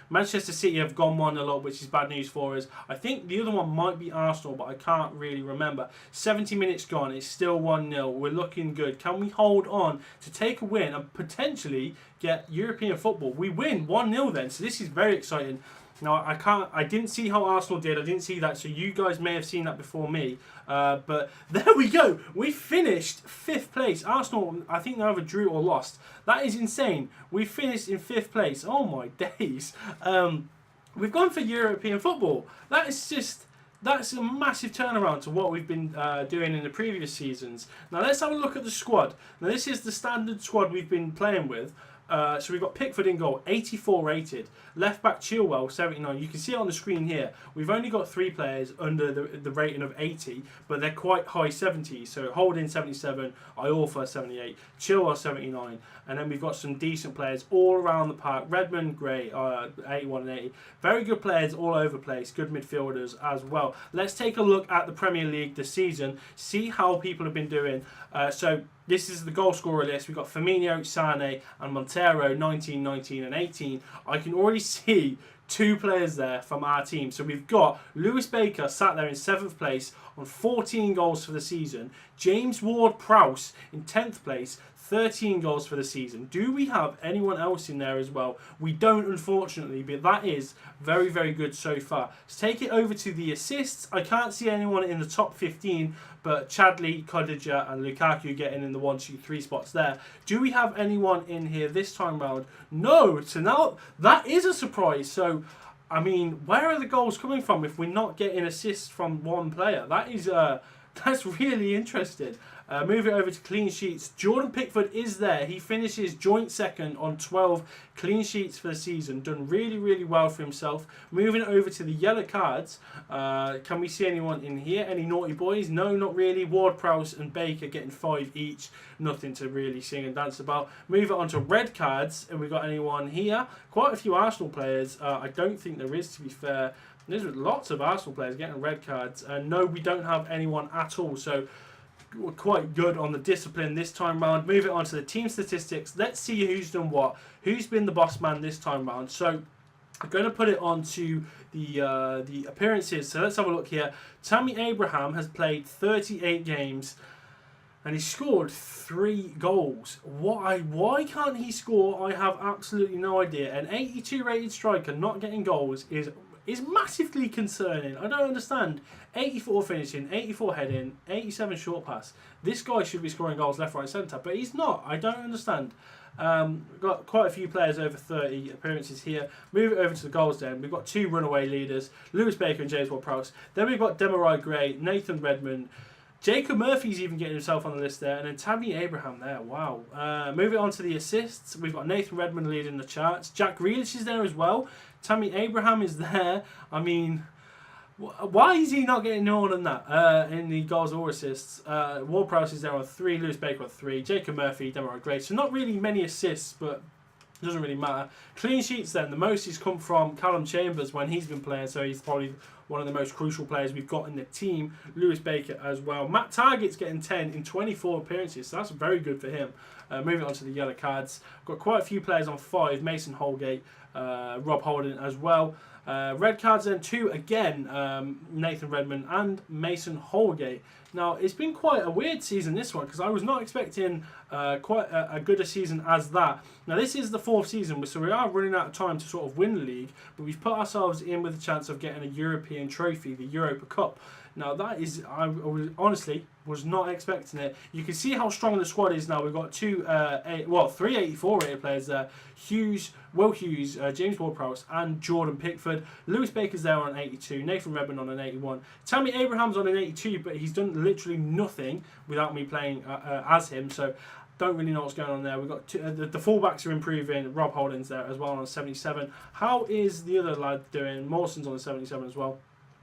Manchester City have gone 1-0 up, which is bad news for us. I think the other one might be Arsenal, but I can't really remember. 70 minutes gone. It's still 1-0. We're looking good. Can we hold on to take a win and potentially get European football? We win 1-0 then, so this is very exciting. Now, I didn't see how Arsenal did. I didn't see that, so you guys may have seen that before me. But there we go. We finished 5th place. Arsenal, I think they either drew or lost. That is insane. We finished in 5th place. Oh my days. We've gone for European football. That's a massive turnaround to what we've been doing in the previous seasons. Now let's have a look at the squad. Now this is the standard squad we've been playing with. So we've got Pickford in goal, 84 rated. Left back Chilwell, 79. You can see it on the screen here. We've only got 3 players under the rating of 80, but they're quite high 70s. So Holding 77, Iorfa 78, Chilwell 79, and then we've got some decent players all around the park. Redmond, Gray, 81 and 80. Very good players all over the place. Good midfielders as well. Let's take a look at the Premier League this season. See how people have been doing. So this is the goal scorer list. We've got Firmino, Sane and Montero, 19, 19 and 18. I can already see 2 players there from our team. So we've got Lewis Baker sat there in 7th place on 14 goals for the season. James Ward-Prowse in 10th place, 13 goals for the season. Do we have anyone else in there as well? We don't, unfortunately, but that is very, very good so far. Let's take it over to the assists. I can't see anyone in the top 15, but Chadley, Kodija and Lukaku getting in the 1, 2, 3 spots there. Do we have anyone in here this time round? No. So now that is a surprise. So, I mean, where are the goals coming from if we're not getting assists from one player? That is that's really interesting. Move it over to clean sheets. Jordan Pickford is there. He finishes joint second on 12 clean sheets for the season. Done really, really well for himself. Moving it over to the yellow cards. Can we see anyone in here? Any naughty boys? No, not really. Ward-Prowse and Baker getting 5 each. Nothing to really sing and dance about. Move it on to red cards. And we got anyone here? Quite a few Arsenal players. I don't think there is, to be fair. There's lots of Arsenal players getting red cards. No, we don't have anyone at all. So we're quite good on the discipline this time round. Move it on to the team statistics. Let's see who's done what. Who's been the boss man this time round. So I'm going to put it on to the appearances. So let's have a look here. Tammy Abraham has played 38 games and he scored 3 goals. Why can't he score? I have absolutely no idea. An 82 rated striker not getting goals is massively concerning. I don't understand. 84 finishing, 84 heading, 87 short pass. This guy should be scoring goals left, right, centre, but he's not. I don't understand. Got quite a few players over 30 appearances here. Move it over to the goals then. We've got 2 runaway leaders, Lewis Baker and James Ward-Prowse. Then we've got Demarai Gray, Nathan Redmond. Jacob Murphy's even getting himself on the list there. And then Tammy Abraham there. Wow. Move it on to the assists. We've got Nathan Redmond leading the charts. Jack Grealish is there as well. Tammy Abraham is there. I mean, why is he not getting more than that in the goals or assists? Ward-Prowse is there on 3. Lewis Baker on 3. Jacob Murphy, Demarai Gray. So not really many assists, but it doesn't really matter. Clean sheets then. The most has come from Callum Chambers when he's been playing. So he's probably one of the most crucial players we've got in the team. Lewis Baker as well. Matt Targett's getting 10 in 24 appearances. So that's very good for him. Moving on to the yellow cards. Got quite a few players on 5. Mason Holgate, Rob Holding as well. Red cards then 2 again. Nathan Redmond and Mason Holgate. Now, it's been quite a weird season, this one, because I was not expecting quite a good a season as that. Now, this is the 4th season, so we are running out of time to sort of win the league, but we've put ourselves in with a chance of getting a European European trophy, the Europa Cup. Now that is, I honestly was not expecting it. You can see how strong the squad is now. We've got three 84 rated players there. Will Hughes, James Ward-Prowse and Jordan Pickford. Lewis Baker's there on an 82. Nathan Redmond on an 81. Tammy Abraham's on an 82, but he's done literally nothing without me playing as him. So don't really know what's going on there. We've got the fullbacks are improving. Rob Holding's there as well on 77. How is the other lad doing? Mawson's on a 77 as well.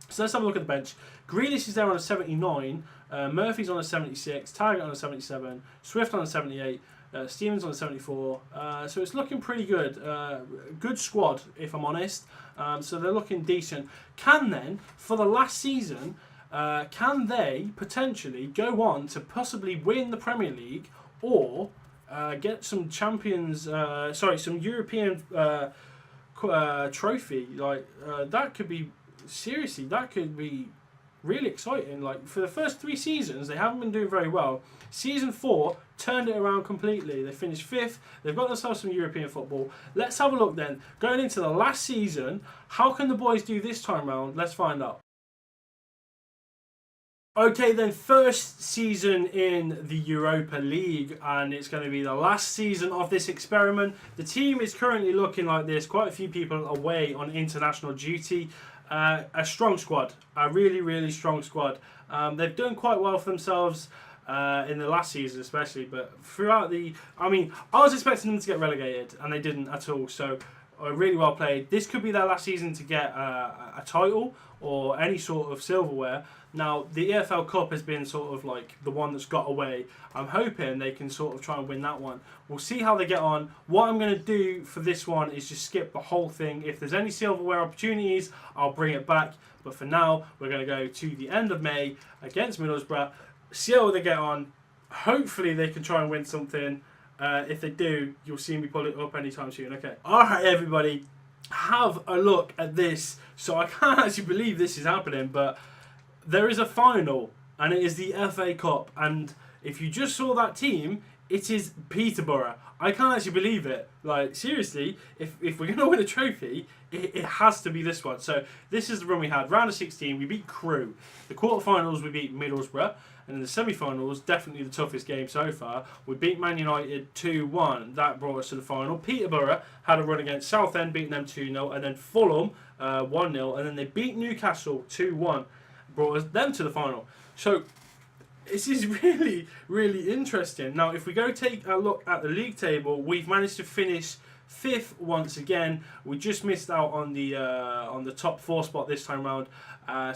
So let's have a look at the bench. Grealish is there on a 79. Murphy's on a 76. Target on a 77. Swift on a 78. Stevens on a 74. So it's looking pretty good. Good squad, if I'm honest. So they're looking decent. For the last season, can they potentially go on to possibly win the Premier League or get some some European trophy? That could be, seriously, that could be really exciting. Like, for the first 3 seasons, they haven't been doing very well. Season 4 turned it around completely. They finished 5th. They've got themselves some European football. Let's have a look then. Going into the last season, how can the boys do this time round? Let's find out. Okay then, first season in the Europa League, and it's going to be the last season of this experiment. The team is currently looking like this. Quite a few people away on international duty. A strong squad, a really, really strong squad. They've done quite well for themselves in the last season especially, but throughout I was expecting them to get relegated, and they didn't at all, so really well played. This could be their last season to get a title or any sort of silverware. Now, the EFL Cup has been sort of like the one that's got away. I'm hoping they can sort of try and win that one. We'll see how they get on. What I'm going to do for this one is just skip the whole thing. If there's any silverware opportunities, I'll bring it back. But for now, we're going to go to the end of May against Middlesbrough. See how they get on. Hopefully, they can try and win something. If they do, you'll see me pull it up anytime soon. Okay. All right, everybody. Have a look at this. So I can't actually believe this is happening, but there is a final, and it is the FA Cup. And if you just saw that team, it is Peterborough. I can't actually believe it. Like, seriously, if we're going to win a trophy, it has to be this one. So this is the run we had. Round of 16, we beat Crewe. The quarterfinals, we beat Middlesbrough. And in the semi-finals, definitely the toughest game so far, we beat Man United 2-1. That brought us to the final. Peterborough had a run against Southend, beating them 2-0. And then Fulham 1-0. And then they beat Newcastle 2-1. Brought them to the final. So this is really, really interesting. Now, if we go take a look at the league table, we've managed to finish 5th once again. We just missed out on the top 4 spot this time round.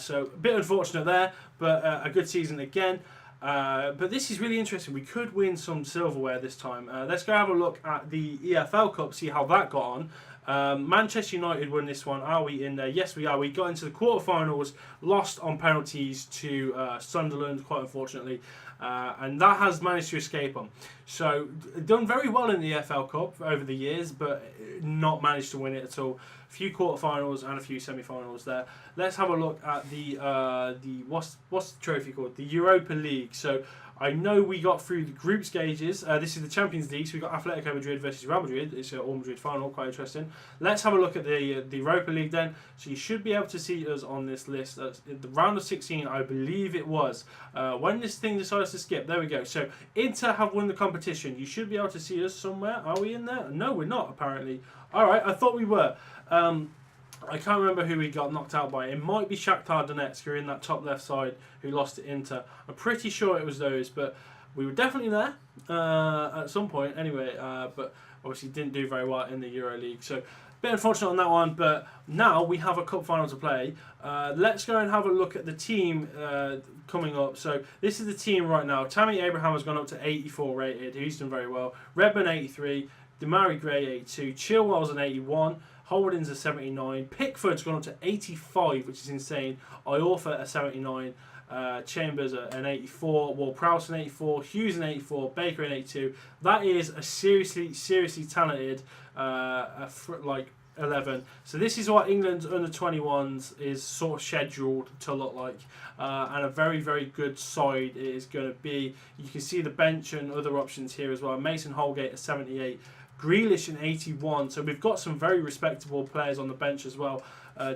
So a bit unfortunate there, but a good season again. But this is really interesting. We could win some silverware this time. Let's go have a look at the EFL Cup, see how that got on. Manchester United won this one. Are we in there? Yes, we are. We got into the quarterfinals, lost on penalties to Sunderland, quite unfortunately, and that has managed to escape them. So, done very well in the EFL Cup over the years, but not managed to win it at all. A few quarterfinals and a few semi-finals there. Let's have a look at the what's the trophy called? The Europa League. So, I know we got through the group stages. This is the Champions League, so we got Atletico Madrid versus Real Madrid. It's an all-Madrid final, quite interesting. Let's have a look at the Europa League then. So you should be able to see us on this list. That's the round of 16, I believe it was. When this thing decides to skip, there we go. So Inter have won the competition. You should be able to see us somewhere. Are we in there? No, we're not, apparently. All right, I thought we were. I can't remember who we got knocked out by. It might be Shakhtar Donetsk, who are in that top left side, who lost to Inter. I'm pretty sure it was those, but we were definitely there at some point anyway, but obviously didn't do very well in the Euro League. So, a bit unfortunate on that one, but now we have a cup final to play. Let's go and have a look at the team coming up. So, this is the team right now. Tammy Abraham has gone up to 84 rated. He's done very well. Redmond 83. Demari Gray 82. Chilwell's an 81. Holding's a 79. Pickford's gone up to 85, which is insane. Iorfa a 79. Chambers an 84. Ward-Prowse an 84. Hughes an 84. Baker an 82. That is a seriously, seriously talented 11. So this is what England's under-21's is sort of scheduled to look like. And a very, very good side it is going to be. You can see the bench and other options here as well. Mason Holgate a 78. Grealish in 81. So we've got some very respectable players on the bench as well.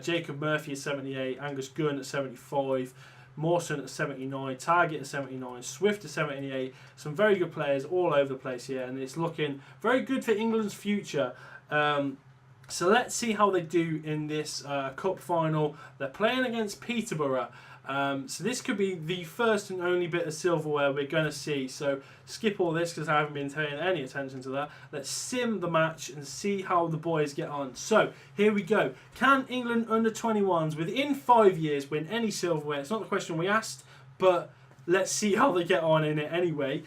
Jacob Murphy at 78, Angus Gunn at 75, Mawson at 79, Target at 79, Swift at 78. Some very good players all over the place here, and it's looking very good for England's future. So let's see how they do in this cup final. They're playing against Peterborough. So this could be the first and only bit of silverware we're going to see. So skip all this because I haven't been paying any attention to that. Let's sim the match and see how the boys get on. So here we go. Can England under-21s within 5 years win any silverware? It's not the question we asked, but let's see how they get on in it anyway.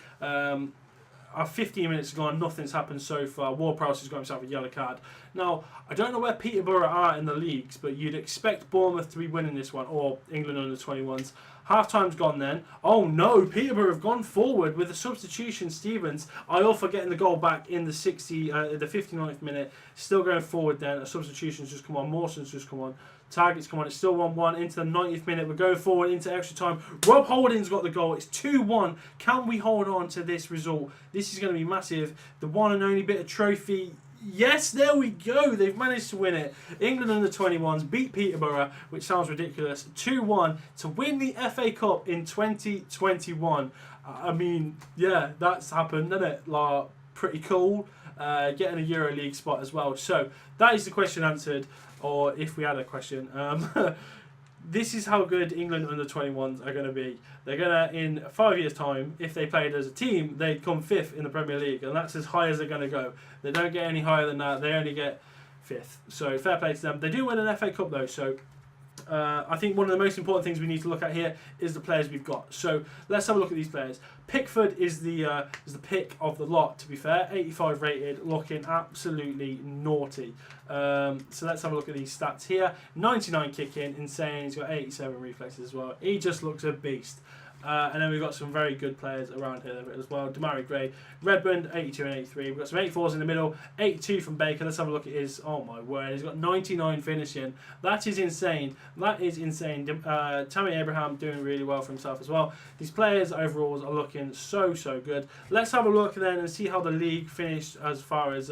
Our 15 minutes gone, nothing's happened so far. Ward-Prowse has got himself a yellow card. Now, I don't know where Peterborough are in the leagues, but you'd expect Bournemouth to be winning this one, or England under-21s. Half-time's gone then. Oh no, Peterborough have gone forward with a substitution. Stevens, Iorfa getting the goal back in the 59th minute. Still going forward then. A substitution's just come on. Mawson's just come on. Target's come on. It's still 1-1 into the 90th minute. We're going forward into extra time. Rob Holding's got the goal. It's 2-1. Can we hold on to this result? This is going to be massive. The one and only bit of trophy. Yes, there we go. They've managed to win it. England under-21s beat Peterborough, which sounds ridiculous. 2-1 to win the FA Cup in 2021. I mean, yeah, that's happened, isn't it? Like, pretty cool. Getting a EuroLeague spot as well. So that is the question answered. Or if we had a question, this is how good England under-21s are going to be. They're going to, in 5 years' time, if they played as a team, they'd come 5th in the Premier League, and that's as high as they're going to go. They don't get any higher than that. They only get 5th. So fair play to them. They do win an FA Cup though, so I think one of the most important things we need to look at here is the players we've got. So let's have a look at these players. Pickford is the pick of the lot, to be fair. 85 rated, looking absolutely naughty. So let's have a look at these stats here. 99 kicking, insane. He's got 87 reflexes as well. He just looks a beast. And then we've got some very good players around here as well. Demarai Gray, Redmond, 82 and 83. We've got some 84s in the middle, 82 from Baker. Let's have a look at his, oh my word, he's got 99 finishing. That is insane. That is insane. Tammy Abraham doing really well for himself as well. These players overall are looking so good. Let's have a look then and see how the league finished as far as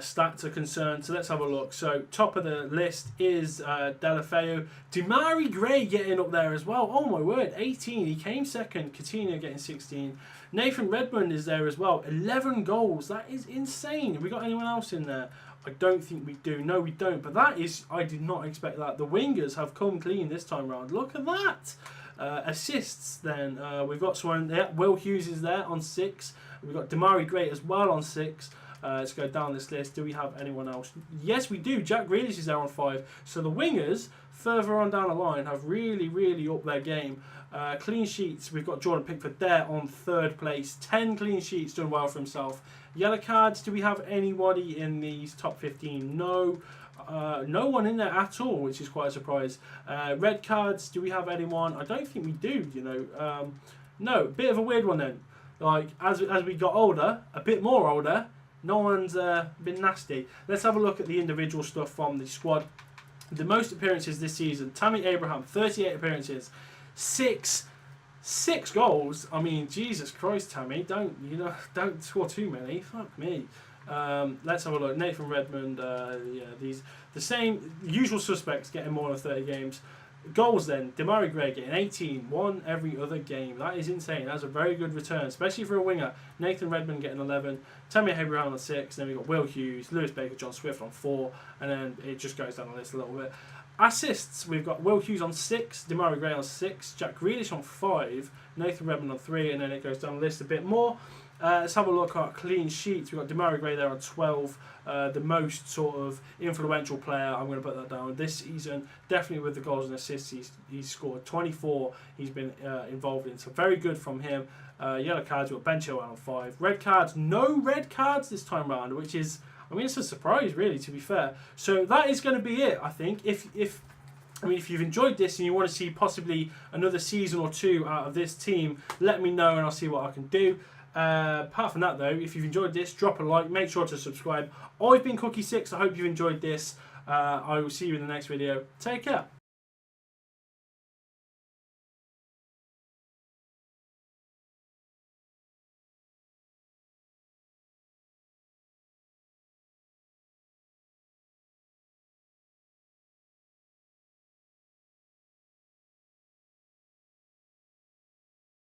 stats are concerned. So let's have a look. So top of the list is Delafeu. Demarai Gray getting up there as well. Oh my word, 18. He came second. Coutinho getting 16. Nathan Redmond is there as well. 11 goals. That is insane. Have we got anyone else in there? I don't think we do. No, we don't. But that is, I did not expect that. The wingers have come clean this time round. Look at that. Assists then. We've got someone there. Will Hughes is there on 6. We've got Demarai Gray as well on 6. Let's go down this list. Do we have anyone else? Yes, we do. Jack Grealish is there on 5. So the wingers, further on down the line, have really upped their game. Clean sheets, we've got Jordan Pickford there on 3rd place. 10 clean sheets, done well for himself. Yellow cards, do we have anybody in these top 15? No. No one in there at all, which is quite a surprise. Red cards, do we have anyone? I don't think we do, you know. No, bit of a weird one then. Like, as we got older, a bit more older, no one's been nasty. Let's have a look at the individual stuff from the squad. The most appearances this season. Tammy Abraham, 38 appearances. 6 goals. I mean, Jesus Christ, Tammy. Don't score too many. Fuck me. Let's have a look. Nathan Redmond. Yeah, the same usual suspects getting more than 30 games. Goals then, Demarai Gray getting 18, 1 every other game. That is insane. That's a very good return, especially for a winger. Nathan Redmond getting 11, Tammy Abraham on 6, then we've got Will Hughes, Lewis Baker, John Swift on 4, and then it just goes down the list a little bit. Assists, we've got Will Hughes on 6, Demarai Gray on 6, Jack Grealish on 5, Nathan Redmond on 3, and then it goes down the list a bit more. Let's have a look at clean sheets. We've got Demarai Gray there on 12, the most sort of influential player. I'm going to put that down this season. Definitely with the goals and assists, he's scored 24. He's been involved in, so very good from him. Yellow cards, we've got Ben Chilwell on 5. Red cards, no red cards this time around, which is, I mean, it's a surprise really, to be fair. So that is going to be it, I think. If you've enjoyed this and you want to see possibly another season or 2 out of this team, let me know and I'll see what I can do. Apart from that though, if you've enjoyed this, drop a like, make sure to subscribe. I've been Cookie6. I hope you've enjoyed this. I will see you in the next video. Take care.